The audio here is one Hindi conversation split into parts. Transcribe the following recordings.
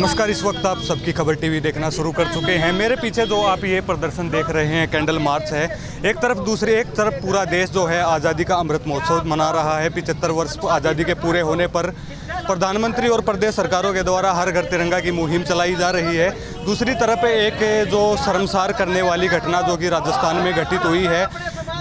नमस्कार। इस वक्त आप सबकी खबर टीवी देखना शुरू कर चुके हैं। मेरे पीछे जो आप ये प्रदर्शन देख रहे हैं कैंडल मार्च है। एक तरफ पूरा देश जो है आज़ादी का अमृत महोत्सव मना रहा है। 75 वर्ष आज़ादी के पूरे होने पर प्रधानमंत्री और प्रदेश सरकारों के द्वारा हर घर तिरंगा की मुहिम चलाई जा रही है। दूसरी तरफ एक जो शर्मसार करने वाली घटना जो कि राजस्थान में घटित हुई है,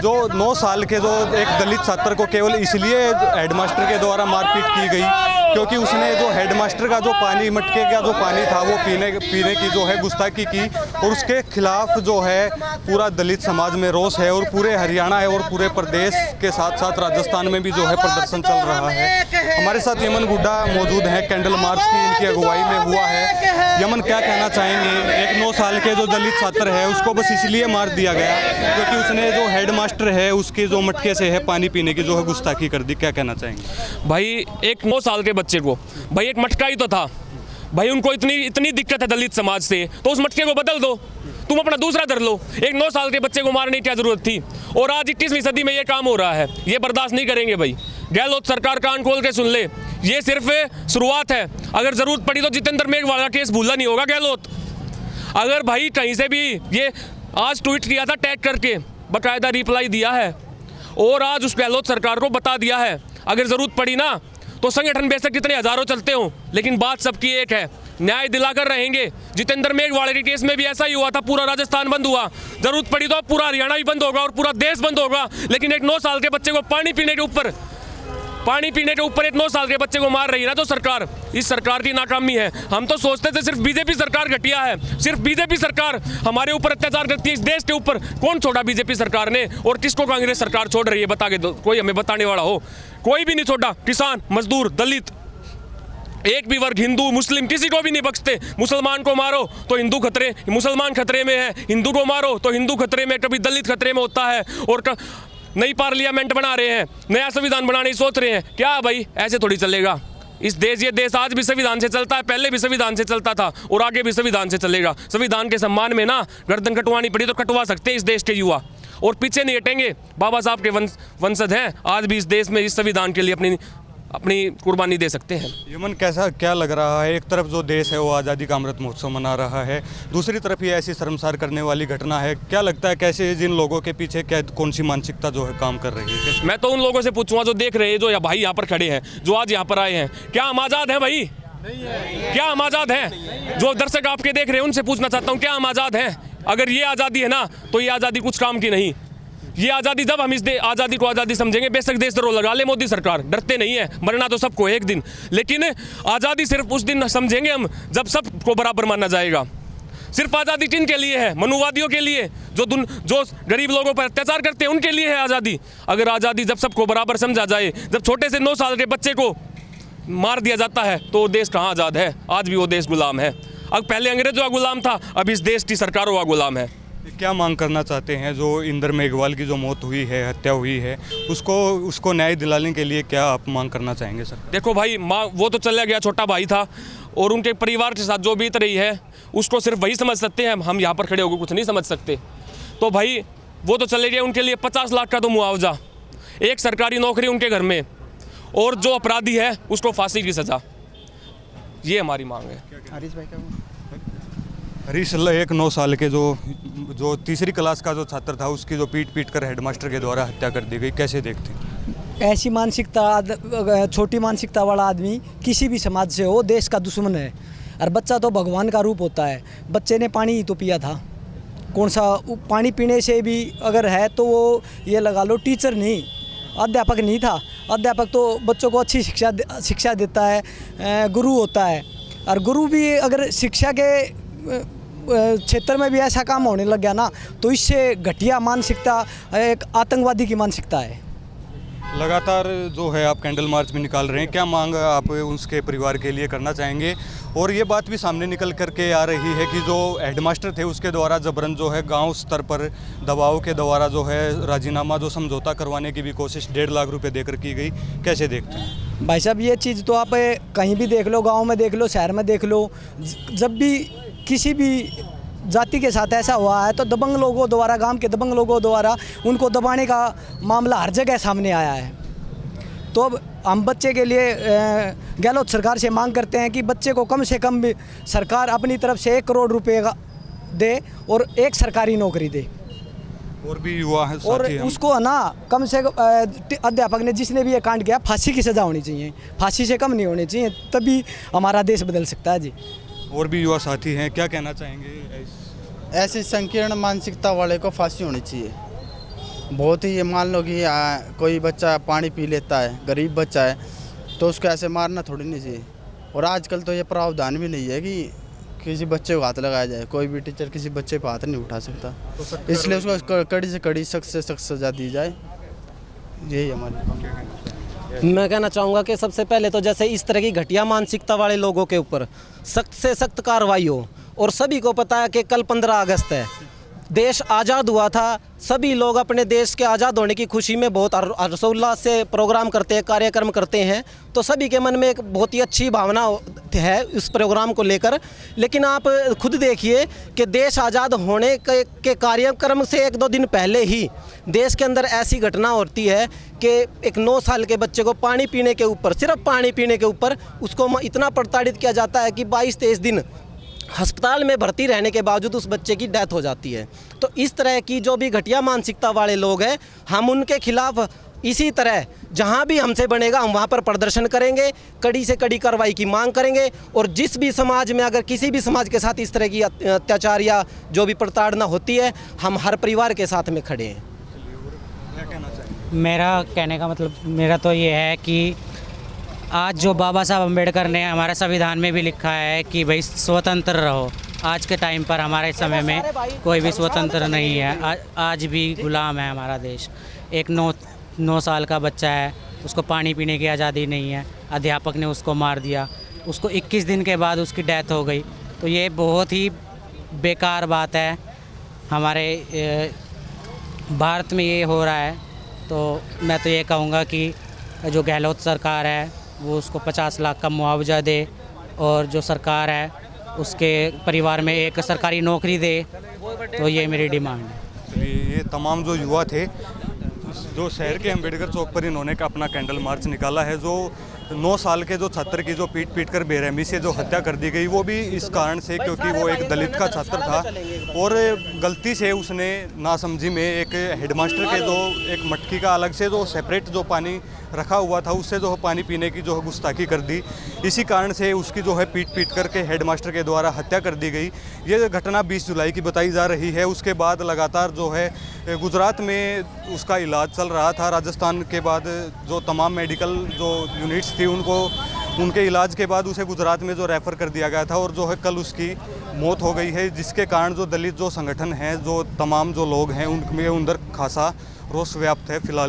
जो 9 साल के जो एक दलित छात्र को केवल इसलिए हेडमास्टर के द्वारा मारपीट की गई क्योंकि उसने जो हेडमास्टर का जो पानी मटके का जो पानी था वो पीने की जो है गुस्ताखी की। और उसके खिलाफ जो है पूरा दलित समाज में रोष है और पूरे हरियाणा है और पूरे प्रदेश के साथ साथ राजस्थान में भी जो है प्रदर्शन चल रहा है। हमारे साथ यमन गुड्डा मौजूद है। कैंडल मार्च की इनकी अगुवाई में हुआ है। यमन, क्या कहना चाहेंगे? एक 9 साल के जो दलित छात्र है उसको बस इसलिए मार दिया गया क्योंकि उसने जो हेडमास्टर है उसके जो मटके से है पानी पीने की जो है गुस्ताखी कर दी। क्या कहना चाहेंगे? भाई एक 9 साल के बच्चे को भाई एक मटका ही तो था भाई, उनको इतनी दिक्कत है दलित समाज से, तो उस मटके को बदल दो, तुम अपना दूसरा धर लो। एक 9 साल के बच्चे को मारने की क्या जरूरत थी? और आज 21वीं सदी में ये काम हो रहा है, ये बर्दाश्त नहीं करेंगे भाई। गहलोत सरकार कान खोल के सुन ले, ये सिर्फ शुरुआत है। अगर जरूरत पड़ी तो जितेंद्र मेघवाल का केस भूलना नहीं होगा गहलोत। अगर भाई कहीं से भी ये आज ट्वीट किया था टैग करके, बाकायदा रिप्लाई दिया है और आज उस गहलोत सरकार को बता दिया है अगर जरूरत पड़ी ना तो संगठन बेशक कितने हजारों चलते हों, लेकिन बात सबकी एक है, न्याय दिलाकर रहेंगे। जितेंद्र मेघवाल के केस में भी ऐसा ही हुआ था, पूरा राजस्थान बंद हुआ, जरूरत पड़ी तो पूरा हरियाणा भी बंद होगा और पूरा देश बंद होगा। लेकिन एक 9 साल के बच्चे को पानी पीने के ऊपर एक 9 साल के बच्चे को मार रही है ना तो सरकार, इस सरकार की नाकामी है। हम तो सोचते थे सिर्फ बीजेपी सरकार घटिया है, सिर्फ बीजेपी सरकार हमारे ऊपर अत्याचार करती है। इस देश के ऊपर कौन छोड़ा बीजेपी सरकार ने और किसको कांग्रेस सरकार छोड़ रही है? बता के दो, कोई हमें बताने वाला हो। कोई भी नहीं छोड़ा, किसान, मजदूर, दलित, एक भी वर्ग, हिंदू, मुस्लिम, किसी को भी नहीं बख्शते। मुसलमान को मारो तो हिंदू खतरे, मुसलमान खतरे में है, हिंदू को मारो तो हिंदू खतरे में, कभी दलित खतरे में होता है। और नई पार्लियामेंट बना रहे हैं, नया संविधान बनाने की सोच रहे हैं। क्या भाई, ऐसे थोड़ी चलेगा ये देश आज भी संविधान से चलता है, पहले भी संविधान से चलता था और आगे भी संविधान से चलेगा। संविधान के सम्मान में ना गर्दन कटवानी पड़ी तो कटवा सकते हैं इस देश के युवा, और पीछे नहीं हटेंगे। बाबा साहब के वंशज हैं, आज भी इस देश में इस संविधान के लिए अपनी कुर्बानी दे सकते हैं। यमन, क्या लग रहा है? एक तरफ जो देश है वो आज़ादी का अमृत महोत्सव मना रहा है, दूसरी तरफ ये ऐसी शर्मसार करने वाली घटना है। क्या लगता है कैसे जिन लोगों के पीछे कौन सी मानसिकता जो है काम कर रही है? मैं तो उन लोगों से पूछूंगा जो देख रहे हैं, जो भाई यहाँ पर खड़े हैं, जो आज यहाँ पर आए हैं, क्या हम आज़ाद हैं भाई? क्या हम आज़ाद हैं? जो दर्शक आपके देख रहे हैं उनसे पूछना चाहता हूँ, क्या हम आज़ाद हैं? अगर ये आज़ादी है ना तो ये आज़ादी कुछ काम की नहीं। ये आज़ादी, जब हम इस आज़ादी को आज़ादी समझेंगे, बेशक देशद्रोह लगा ले मोदी सरकार, डरते नहीं है, मरना तो सबको एक दिन, लेकिन आज़ादी सिर्फ उस दिन समझेंगे हम जब सबको बराबर माना जाएगा। सिर्फ आज़ादी किन के लिए है? मनुवादियों के लिए, जो गरीब लोगों पर अत्याचार करते हैं उनके लिए है आज़ादी। अगर आज़ादी जब सबको बराबर समझा जाए, जब छोटे से 9 साल के बच्चे को मार दिया जाता है तो देश कहाँ आज़ाद है? आज भी वो देश गुलाम है। अब पहले अंग्रेजों का गुलाम था, अब इस देश की सरकारों का गुलाम है। क्या मांग करना चाहते हैं? जो इंदर मेघवाल की जो मौत हुई है, हत्या हुई है, उसको न्याय दिलाने के लिए क्या आप मांग करना चाहेंगे सर? देखो भाई, वो तो चला गया, छोटा भाई था, और उनके परिवार के साथ जो बीत रही है उसको सिर्फ वही समझ सकते हैं। हम यहाँ पर खड़े होकर कुछ नहीं समझ सकते। तो भाई वो तो चले गए, उनके लिए 50 लाख का तो मुआवजा, एक सरकारी नौकरी उनके घर में, और जो अपराधी है उसको फांसी की सज़ा, ये हमारी मांग है। हरीश, एक 9 साल के जो तीसरी क्लास का जो छात्र था उसकी जो पीट कर हेडमास्टर के द्वारा हत्या कर दी गई, कैसे देखते हैं? ऐसी मानसिकता, छोटी मानसिकता वाला आदमी किसी भी समाज से हो, देश का दुश्मन है। और बच्चा तो भगवान का रूप होता है। बच्चे ने पानी ही तो पिया था, कौन सा पानी पीने से भी अगर है तो वो ये लगा लो टीचर नहीं, अध्यापक नहीं था। अध्यापक तो बच्चों को अच्छी शिक्षा देता है, गुरु होता है। और गुरु भी अगर शिक्षा के क्षेत्र में भी ऐसा काम होने लग गया ना तो इससे घटिया मानसिकता एक आतंकवादी की मानसिकता है। लगातार जो है आप कैंडल मार्च में निकाल रहे हैं, क्या मांग आप उसके परिवार के लिए करना चाहेंगे? और ये बात भी सामने निकल करके आ रही है कि जो हेडमास्टर थे उसके द्वारा जबरन जो है गांव स्तर पर दबाव के द्वारा जो है राजीनामा, जो समझौता करवाने की भी कोशिश 1.5 लाख रुपए देकर की गई, कैसे देखते हैं? भाई साहब, ये चीज़ तो आप कहीं भी देख लो, गाँव में देख लो, शहर में देख लो, जब भी किसी भी जाति के साथ ऐसा हुआ है तो दबंग लोगों द्वारा, गांव के दबंग लोगों द्वारा उनको दबाने का मामला हर जगह सामने आया है। तो अब हम बच्चे के लिए गहलोत सरकार से मांग करते हैं कि बच्चे को कम से कम भी सरकार अपनी तरफ से 1 करोड़ रुपए का दे और एक सरकारी नौकरी दे। और भी युवा हैं और साथी हम। उसको ना कम से कम अध्यापक ने जिसने भी ये कांड किया फांसी की सज़ा होनी चाहिए, फांसी से कम नहीं होनी चाहिए, तभी हमारा देश बदल सकता है जी। और भी युवा साथी हैं, क्या कहना चाहेंगे? ऐसी संकीर्ण मानसिकता वाले को फांसी होनी चाहिए। बहुत ही ये मान लो कि कोई बच्चा पानी पी लेता है, गरीब बच्चा है, तो उसको ऐसे मारना थोड़ी नहीं चाहिए। और आजकल तो ये प्रावधान भी नहीं है कि किसी बच्चे को हाथ लगाया जाए, कोई भी टीचर किसी बच्चे पर हाथ नहीं उठा सकता, इसलिए उसको कड़ी से कड़ी सख्त से सख्त सज़ा दी जाए। यही हमारी। मैं कहना चाहूँगा कि सबसे पहले तो जैसे इस तरह की घटिया मानसिकता वाले लोगों के ऊपर सख्त से सख्त कार्रवाई हो। और सभी को पता है कि कल 15 अगस्त है, देश आज़ाद हुआ था, सभी लोग अपने देश के आज़ाद होने की खुशी में बहुत हर्षोल्लास से प्रोग्राम करते हैं, कार्यक्रम करते हैं, तो सभी के मन में एक बहुत ही अच्छी भावना है इस प्रोग्राम को लेकर। लेकिन आप खुद देखिए कि देश आज़ाद होने के कार्यक्रम से 1-2 दिन पहले ही देश के अंदर ऐसी घटना होती है कि एक 9 साल के बच्चे को पानी पीने के ऊपर, सिर्फ पानी पीने के ऊपर उसको इतना प्रताड़ित किया जाता है कि 22-23 दिन अस्पताल में भर्ती रहने के बावजूद उस बच्चे की डेथ हो जाती है। तो इस तरह की जो भी घटिया मानसिकता वाले लोग हैं, हम उनके खिलाफ इसी तरह जहां भी हमसे बनेगा हम वहां पर प्रदर्शन करेंगे, कड़ी से कड़ी कार्रवाई की मांग करेंगे। और जिस भी समाज में अगर किसी भी समाज के साथ इस तरह की अत्याचार या जो भी प्रताड़ना होती है, हम हर परिवार के साथ में खड़े हैं। मेरा कहने का मतलब मेरा तो ये है कि आज जो बाबा साहब अम्बेडकर ने हमारे संविधान में भी लिखा है कि भाई स्वतंत्र रहो, आज के टाइम पर हमारे समय में कोई भी स्वतंत्र नहीं है, आज भी गुलाम है हमारा देश। एक 9 साल का बच्चा है, उसको पानी पीने की आज़ादी नहीं है, अध्यापक ने उसको मार दिया, उसको 21 दिन के बाद उसकी डेथ हो गई। तो ये बहुत ही बेकार बात है, हमारे भारत में ये हो रहा है। तो मैं तो ये कहूँगा कि जो गहलोत सरकार है वो उसको 50 लाख का मुआवजा दे, और जो सरकार है उसके परिवार में एक सरकारी नौकरी दे। तो ये मेरी डिमांड है। चलिए, ये तमाम जो युवा थे जो शहर के अम्बेडकर चौक पर इन्होंने का अपना कैंडल मार्च निकाला है, जो 9 साल के जो छात्र की जो पीट कर बेरहमी से जो हत्या कर दी गई, वो भी इस कारण से क्योंकि वो एक दलित का छात्र था और गलती से उसने नासमझी में एक हेडमास्टर के जो एक मटकी का अलग से जो सेपरेट जो पानी रखा हुआ था उससे जो पानी पीने की जो गुस्ताखी कर दी। इसी कारण से उसकी जो है पीट करके हेडमास्टर के द्वारा हत्या कर दी गई। ये घटना 20 जुलाई की बताई जा रही है। उसके बाद लगातार जो है गुजरात में उसका इलाज चल रहा था। राजस्थान के बाद जो तमाम मेडिकल जो यूनिट्स थी उनके इलाज के बाद उसे गुजरात में जो रेफ़र कर दिया गया था और जो है कल उसकी मौत हो गई है, जिसके कारण जो दलित जो संगठन हैं, जो तमाम जो लोग हैं, उनमें अंदर खासा रोष व्याप्त है फिलहाल।